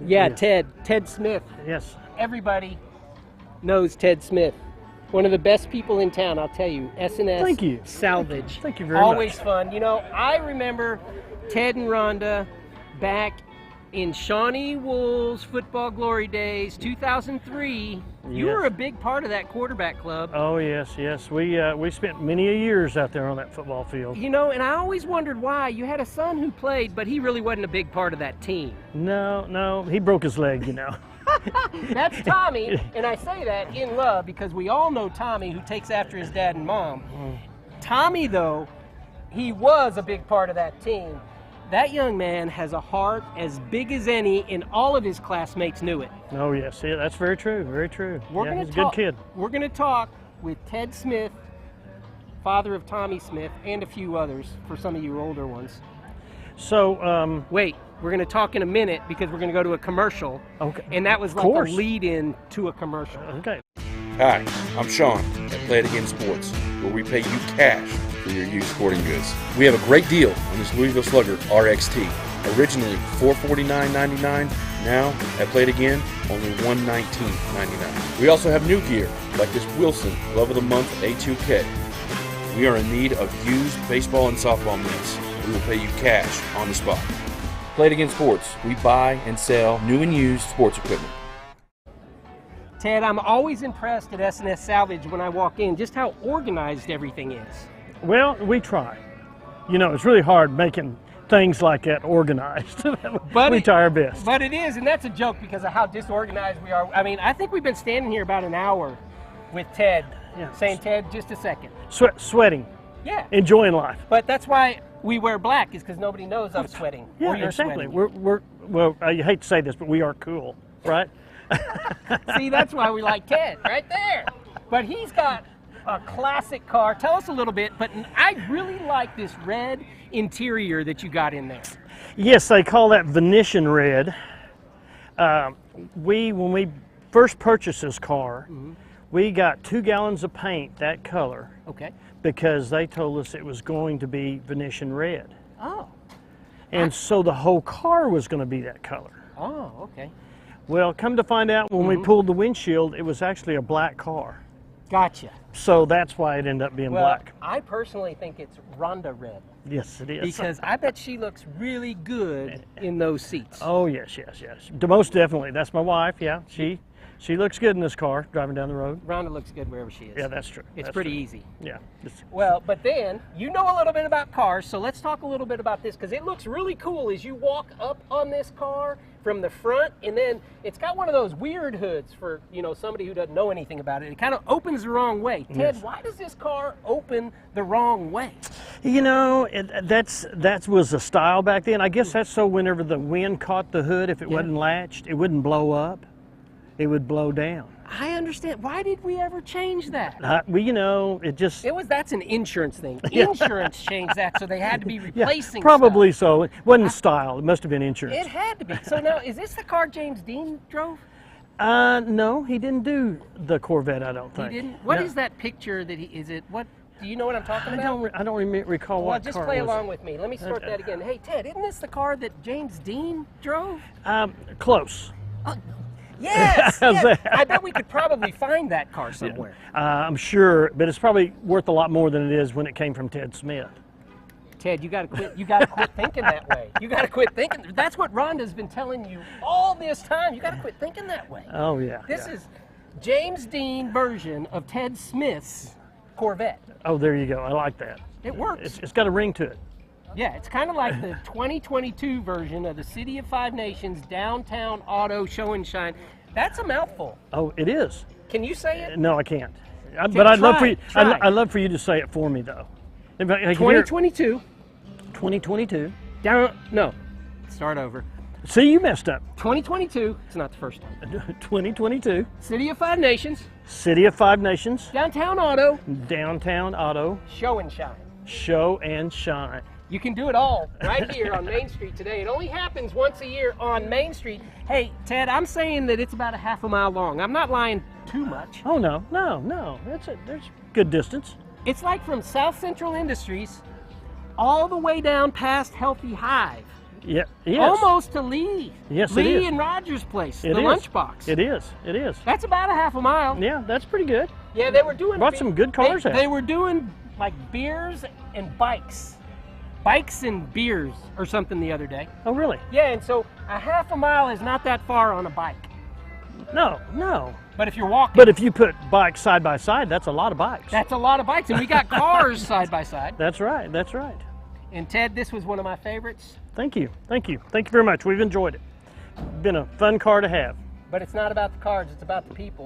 Yeah. Ted Smith. Yes. Everybody knows Ted Smith. One of the best people in town, I'll tell you. S&S Thank you. Salvage. Thank you very much. Always fun. You know, I remember Ted and Rhonda back in Shawnee Wool's football glory days, 2003. You Yes. were a big part of that quarterback club. Oh yes, yes. We spent many a years out there on that football field. You know, and I always wondered why. You had a son who played, but he really wasn't a big part of that team. No, he broke his leg, you know. That's Tommy, and I say that in love because we all know Tommy, who takes after his dad and mom. Tommy, though, he was a big part of that team. That young man has a heart as big as any, and all of his classmates knew it. Oh yes, yeah, that's very true, very true. He's He's a good kid. We're going to talk with Ted Smith, father of Tommy Smith, and a few others for some of you older ones. So, Wait, we're going to talk in a minute because we're going to go to a commercial. Okay. And that was Of like a course. lead-in to a commercial. okay. Hi, I'm Sean at Play It Again Sports, where we pay you cash for your used sporting goods. We have a great deal on this Louisville Slugger RXT. Originally $449.99, now at Play It Again, only $119.99. We also have new gear, like this Wilson Glove of the Month A2K. We are in need of used baseball and softball mitts. We will pay you cash on the spot. Play It Again Sports, we buy and sell new and used sports equipment. Ted, I'm always impressed at S&S Salvage when I walk in, just how organized everything is. Well, we try. You know, it's really hard making things like that organized. We try our best. But it is, and that's a joke because of how disorganized we are. I mean, I think we've been standing here about an hour with Ted, Yeah. saying, Ted, just a second. Sweating, Yeah. enjoying life. But that's why we wear black, is because nobody knows I'm sweating. Yeah, or you're exactly. sweating. Well, I hate to say this, but we are cool, right? See, that's why we like Ted, right there. But he's got a classic car. Tell us a little bit, but I really like this red interior that you got in there. Yes, they call that Venetian red. When we first purchased this car, we got 2 gallons of paint that color Okay. because they told us it was going to be Venetian red. Oh. And so the whole car was going to be that color. Oh, okay. Well, come to find out, when we pulled the windshield, it was actually a black car. Gotcha. So that's why it ended up being Well, black. I personally think it's Rhonda red Yes, it is. because I bet she looks really good in those seats. Oh, yes. Most definitely. That's my wife, yeah. She looks good in this car, driving down the road. Rhonda looks good wherever she is. Yeah, that's true. It's That's pretty true. easy. Yeah. Well, but then you know a little bit about cars, so let's talk a little bit about this because it looks really cool as you walk up on this car from the front, and then it's got one of those weird hoods for, you know, somebody who doesn't know anything about it. It kind of opens the wrong way. Ted, Yes. why does this car open the wrong way? You know, that was a style back then. I guess that's so whenever the wind caught the hood, if it wasn't latched, it wouldn't blow up. It would blow down. I understand. Why did we ever change that? You know, it just... That's an insurance thing. Insurance changed that, so they had to be replacing probably stuff. so. It wasn't style. It must have been insurance. It had to be. So now, is this the car James Dean drove? No, he didn't do the Corvette, I don't He think. didn't? What No. is that picture that do you know what I'm talking I about? don't recall Well, what just car play it was. along with me. Let me start that again. Hey, Ted, isn't this the car that James Dean drove? Close. Yes! How's yes. that? I bet we could probably find that car somewhere. I'm sure, but it's probably worth a lot more than it is when it came from Ted Smith. Ted, you gotta quit. You gotta quit thinking that way. You gotta quit thinking. That's what Rhonda's been telling you all this time. You gotta quit thinking that way. Oh yeah. This yeah. is James Dean version of Ted Smith's Corvette. Oh, there you go. I like that. It works. It's got a ring to it. Yeah, it's kind of like the 2022 version of the City of Five Nations Downtown Auto Show and Shine. That's a mouthful. Oh, it is. Can you say it? No, I can't. But I'd love for you. Try. I'd love for you to say it for me, though. If I could hear it. 2022. 2022. No. Start over. See, you messed up. 2022. It's not the first time. 2022. City of Five Nations. City of Five Nations. Downtown Auto Downtown Auto Show and Shine. Show and Shine. You can do it all right here on Main Street today. It only happens once a year on Main Street. Hey, Ted, I'm saying that it's about a half a mile long. I'm not lying too much. Oh no. There's good distance. It's like from South Central Industries all the way down past Healthy Hive. Yeah, yes. Almost to Lee. Yes, it Lee is. and Rogers' place, It the is. lunchbox. It is. It is. That's about a half a mile. Yeah, that's pretty good. Yeah, they were doing. Brought some good cars they, out. They were doing like beers and bikes. Bikes and beers or something the other day. Oh, really? Yeah, and so a half a mile is not that far on a bike. No, no. But if you're walking, But if you put bikes side by side, that's a lot of bikes. that's a lot of bikes. And we got cars side by side. That's right. That's right. And Ted, this was one of my favorites. Thank you. Thank you. Thank you very much. We've enjoyed it. Been a fun car to have. But it's not about the cars, it's about the people.